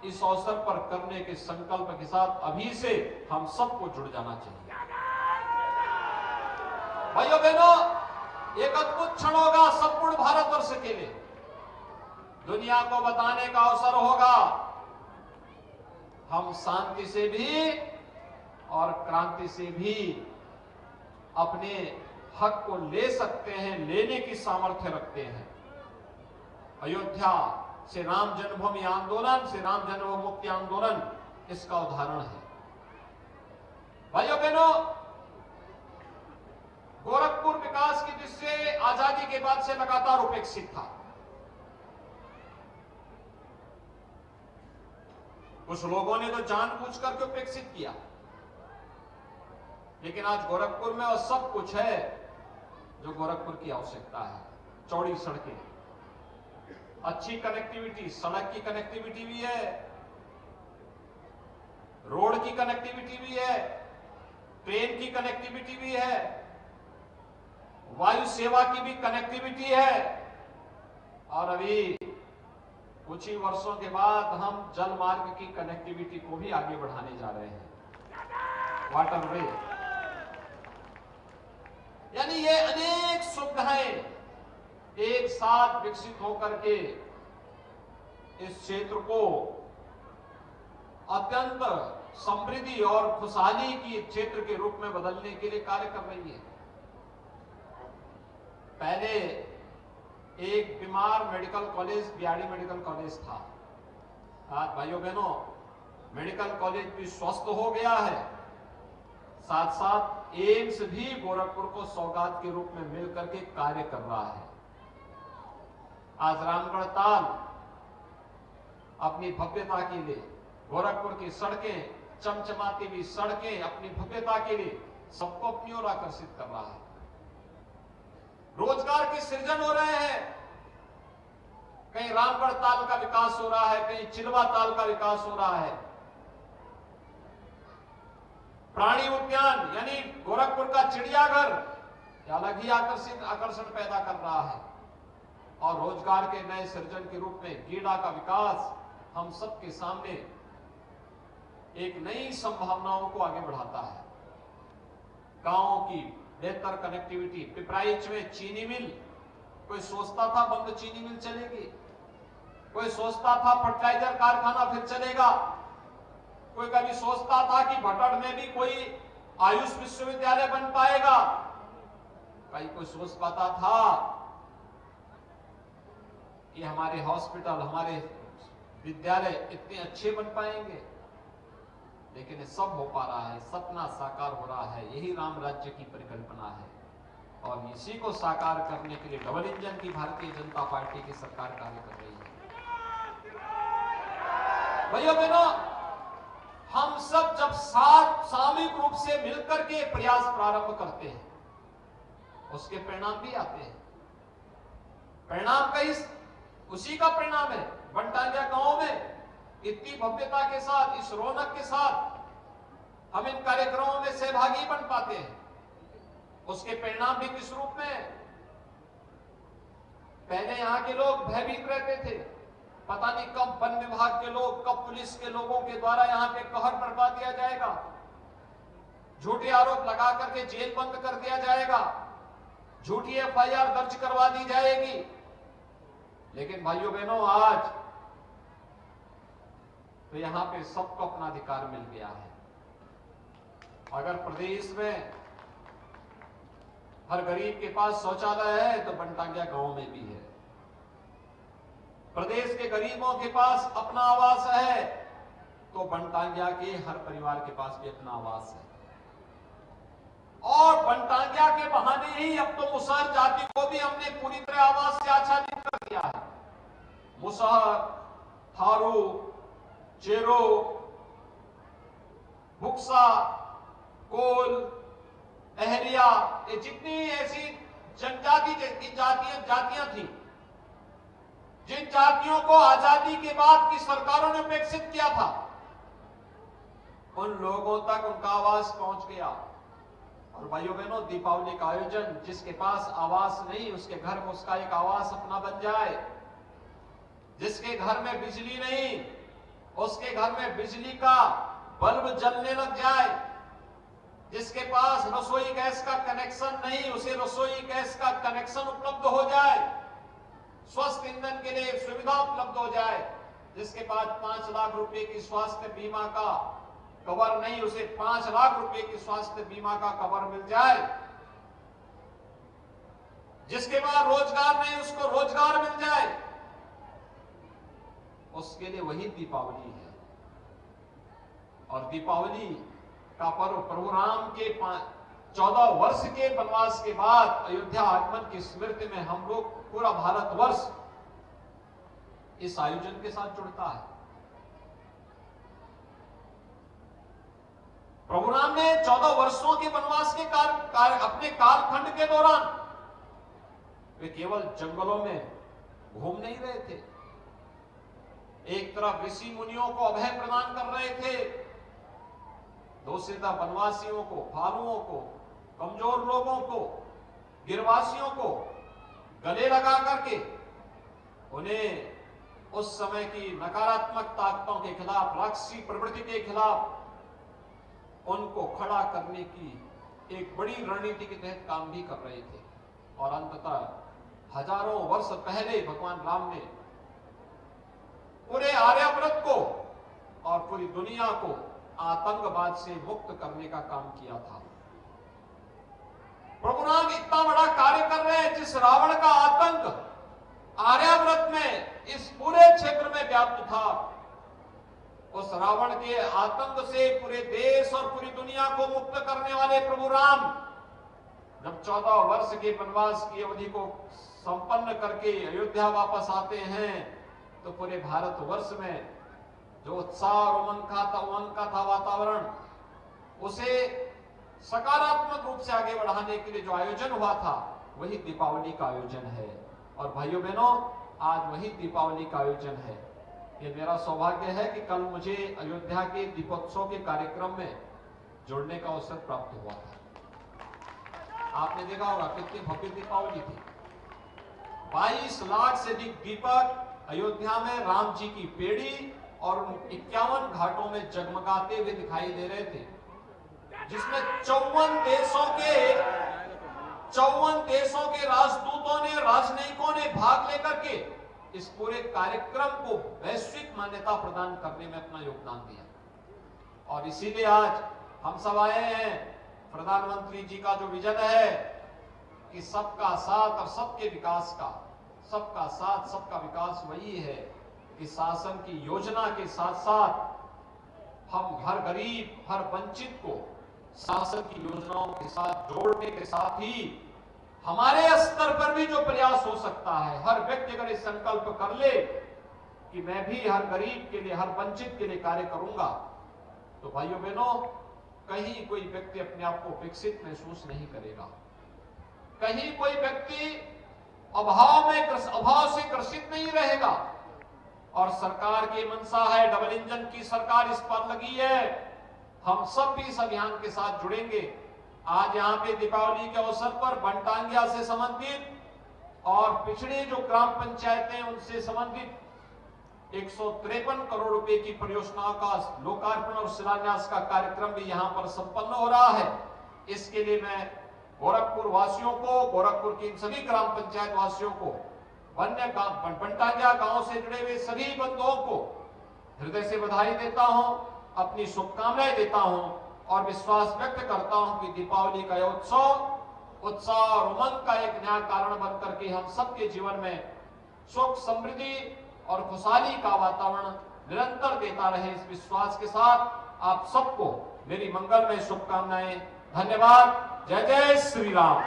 इस अवसर पर करने के संकल्प के साथ अभी से हम सबको जुड़ जाना चाहिए। भाइयों बहनों, एक अद्भुत क्षण होगा संपूर्ण भारतवर्ष के लिए। दुनिया को बताने का अवसर होगा हम शांति से भी और क्रांति से भी अपने हक को ले सकते हैं, लेने की सामर्थ्य रखते हैं। अयोध्या से राम जन्मभूमि आंदोलन, से राम जन्मभूमि मुक्ति आंदोलन इसका उदाहरण है। भाइयों बहनों, गोरखपुर विकास की दृष्टि से आजादी के बाद से लगातार उपेक्षित था। कुछ लोगों ने तो जानबूझ करके उपेक्षित किया, लेकिन आज गोरखपुर में वो सब कुछ है जो गोरखपुर की आवश्यकता है। चौड़ी सड़कें, अच्छी कनेक्टिविटी, सड़क की कनेक्टिविटी भी है, रोड की कनेक्टिविटी भी है, ट्रेन की कनेक्टिविटी भी है, वायु सेवा की भी कनेक्टिविटी है, और अभी कुछ ही वर्षों के बाद हम जल मार्ग की कनेक्टिविटी को भी आगे बढ़ाने जा रहे हैं, वाटरवे। यानी ये अनेक सुविधाएं एक साथ विकसित होकर के इस क्षेत्र को अत्यंत समृद्धि और खुशहाली की क्षेत्र के रूप में बदलने के लिए कार्य कर रही है। पहले एक बीमार medical college BRD medical college था। आज भाइयों बहनों, मेडिकल कॉलेज भी स्वस्थ हो गया है, साथ साथ एम्स भी गोरखपुर को सौगात के रूप में मिलकर के कार्य कर रहा है। आज रामगढ़ ताल अपनी भव्यता के लिए, गोरखपुर की सड़कें, चमचमाती हुई सड़कें अपनी भव्यता के लिए सबको अपनी ओर आकर्षित कर रहा है। रोजगार के सृजन हो रहे हैं, कहीं रामगढ़ ताल का विकास हो रहा है, कहीं चिलवा ताल का विकास हो रहा है। प्राणी उद्यान यानी गोरखपुर का चिड़ियाघर अलग ही आकर्षण पैदा कर रहा है, और रोजगार के नए सृजन के रूप में गीडा का विकास हम सबके सामने एक नई संभावनाओं को आगे बढ़ाता है। गांवों की बेहतर कनेक्टिविटी, पिपराइच में चीनी मिल, कोई सोचता था बंद चीनी मिल चलेगी, कोई सोचता था फर्टिलाइजर कारखाना फिर चलेगा, कोई कभी सोचता था कि भटड़ में भी कोई आयुष विश्वविद्यालय बन पाएगा, कहीं कोई सोच पाता था कि हमारे हॉस्पिटल, हमारे विद्यालय इतने अच्छे बन पाएंगे। लेकिन ये सब हो पा रहा है, सपना साकार हो रहा है। यही राम राज्य की परिकल्पना है, और इसी को साकार करने के लिए डबल इंजन की भारतीय जनता पार्टी की सरकार कार्य कर रही है। भाइयों बहनों, हम सब जब साथ सामूहिक रूप से मिलकर के प्रयास प्रारंभ करते हैं, उसके परिणाम भी आते हैं। परिणाम कई उसी का परिणाम है। बनटांगिया गांव में इतनी भव्यता के साथ, इस रौनक के साथ हम इन कार्यक्रमों में सहभागी बन पाते हैं, उसके परिणाम भी किस रूप में? पहले यहां के लोग भयभीत रहते थे, पता नहीं कब वन विभाग के लोग, कब पुलिस के लोगों के द्वारा यहां पे कहर बरपा दिया जाएगा, झूठे आरोप लगा करके जेल बंद कर दिया जाएगा, झूठी एफआईआर दर्ज करवा दी जाएगी। लेकिन भाइयों बहनों, आज तो यहां पे सबको अपना अधिकार मिल गया है। अगर प्रदेश में हर गरीब के पास शौचालय है तो बनटांगिया गांव में भी है। प्रदेश के गरीबों के पास अपना आवास है तो बनटांगिया के हर परिवार के पास भी अपना आवास है। और बनटांगिया के बहाने ही अब तो मुसहर जाति को भी हमने पूरी तरह आवास से आच्छादित कर दिया है। मुसहर, थारू, चेरो, बुक्सा, कोल, अहरिया, ये जितनी ऐसी जनजाति जातियां थी, जिन जातियों को आजादी के बाद की सरकारों ने उपेक्षित किया था, उन लोगों तक उनका आवास पहुंच गया। और भाइयों बहनों, दीपावली का आयोजन, जिसके पास आवास नहीं उसके घर में उसका एक आवास अपना बन जाए, जिसके घर में बिजली नहीं उसके घर में बिजली का बल्ब जलने लग जाए, जिसके पास रसोई गैस का कनेक्शन नहीं उसे रसोई गैस का कनेक्शन उपलब्ध हो जाए, स्वस्थ ईंधन के लिए सुविधा उपलब्ध हो जाए, जिसके पास 5 लाख रुपए की स्वास्थ्य बीमा का कवर नहीं, उसे 5 लाख रुपए की स्वास्थ्य बीमा का कवर मिल जाए। जिसके पास रोजगार नहीं, उसको रोजगार मिल जाए। उसके लिए वही दीपावली है। और दीपावली का पर्व प्रभु राम के 14 वर्ष के वनवास के बाद अयोध्या आगमन की स्मृति में हम लोग पूरा भारतवर्ष इस आयोजन के साथ जुड़ता है। प्रभु राम ने 14 वर्षों के वनवास के अपने कालखंड के दौरान वे केवल जंगलों में घूम नहीं रहे थे। एक तरफ ऋषि मुनियों को अभय प्रदान कर रहे थे, दूसरी तरफ वनवासियों को, भालुओं को, कमजोर लोगों को, गिरवासियों को गले लगा करके उन्हें उस समय की नकारात्मक ताकतों के खिलाफ, राक्षसी प्रवृत्ति के खिलाफ उनको खड़ा करने की एक बड़ी रणनीति के तहत काम भी कर रहे थे। और अंततः हजारों वर्ष पहले भगवान राम ने पूरे आर्यावर्त को और पूरी दुनिया को आतंकवाद से मुक्त करने का काम किया था। प्रभु राम इतना बड़ा कार्य कर रहे हैं, जिस रावण का आतंक आर्यावर्त में इस पूरे क्षेत्र में व्याप्त था, उस रावण के आतंक से पूरे देश और पूरी दुनिया को मुक्त करने वाले प्रभु राम जब 14 वर्ष के वनवास की अवधि को संपन्न करके अयोध्या वापस आते हैं, तो पूरे भारतवर्ष में जो उत्साह और उमंग का था वातावरण, उसे सकारात्मक रूप से आगे बढ़ाने के लिए जो आयोजन हुआ था, वही दीपावली का आयोजन है। और भाइयों बहनों, आज वही दीपावली का आयोजन है। ये मेरा सौभाग्य है कि कल मुझे अयोध्या के दीपोत्सव के कार्यक्रम में जुड़ने का अवसर प्राप्त हुआ था। आपने देखा होगा कितनी भव्य दीपावली थी। 22 लाख से अधिक दीपक अयोध्या में राम जी की पेड़ी और 51 घाटों में जगमगाते हुए दिखाई दे रहे थे, जिसमें 54 देशों के राजदूतों ने, राजनयिकों ने भाग लेकर के इस पूरे कार्यक्रम को वैश्विक मान्यता प्रदान करने में अपना योगदान दिया। और इसीलिए आज हम सब आए हैं। प्रधानमंत्री जी का जो विजन है कि सबका साथ और सबके विकास का, सबका साथ सबका विकास, वही है कि शासन की योजना के साथ साथ हम हर गरीब, हर वंचित को शासन की योजनाओं के साथ जोड़ने के साथ ही हमारे स्तर पर भी जो प्रयास हो सकता है, हर व्यक्ति अगर इस संकल्प कर ले कि मैं भी हर गरीब के लिए, हर वंचित के लिए कार्य करूंगा, तो भाइयों बहनों, कहीं कोई व्यक्ति अपने आप को विकसित महसूस नहीं करेगा। कहीं कोई व्यक्ति अभाव से ग्रसित नहीं रहेगा। और सरकार की मंशा है, डबल इंजन की सरकार इस पर लगी है। हम सब भी इस अभियान के साथ जुड़ेंगे। आज यहाँ पे दीपावली के अवसर पर बनटांगिया से संबंधित और पिछड़ी जो ग्राम पंचायतें उनसे संबंधित 153 करोड़ रुपए की परियोजनाओं का लोकार्पण और शिलान्यास का कार्यक्रम भी यहाँ पर संपन्न हो रहा है। इसके लिए मैं गोरखपुर वासियों को, गोरखपुर की सभी ग्राम पंचायत वासियों को, बनटांगिया गांव से जुड़े हुए सभी बंधुओं को हृदय से बधाई देता हूं, अपनी शुभकामनाएं देता हूं और विश्वास व्यक्त करता हूं कि दीपावली का यह उत्सव उत्साह और उमंग का एक नया कारण बन करके हम सबके जीवन में सुख, समृद्धि और खुशहाली का वातावरण निरंतर देता रहे। इस विश्वास के साथ आप सबको मेरी मंगलमय शुभकामनाएं। धन्यवाद। जय जय श्री राम।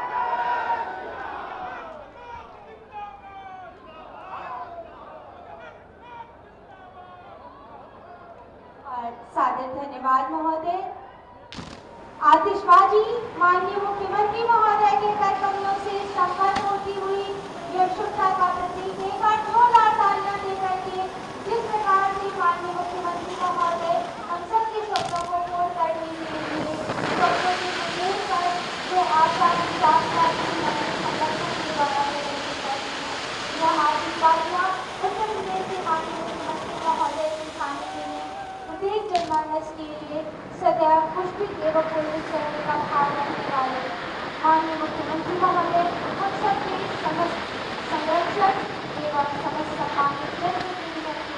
सादर धन्यवाद महोदय। आतिशबाजी माननीय मुख्यमंत्री महोदय के करकमलों से संपन्न होती हुई यह शुभता का प्रतीक एक बार जोरदार तालियां देकर के जिस प्रकार से माननीय मुख्यमंत्री महोदय हम सबके शब्दों को पूर्ण करने के लिए शब्दों के सुमेल पर जो आशा की प्रार्थना की संगठन के द्वारा यह आतिशबाजियां उत्तर प्रदेश के माननीय मुख्यमंत्री महोदय के खाने के लिए प्रत्येक जनमानस के लिए सदैव पुष्पित एवं पुलिस करने का भाव रखने वाले माननीय मुख्यमंत्री महोदय हम सबके समस्त संरक्षक एवं समस्त सम्मानित जनप्रतिनिधियों के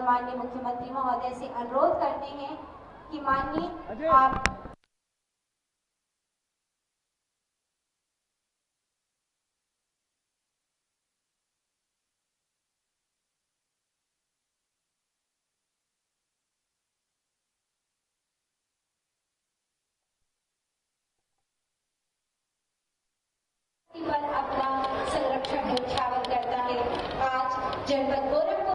माननीय मुख्यमंत्री महोदय से अनुरोध करते हैं कि माननीय आप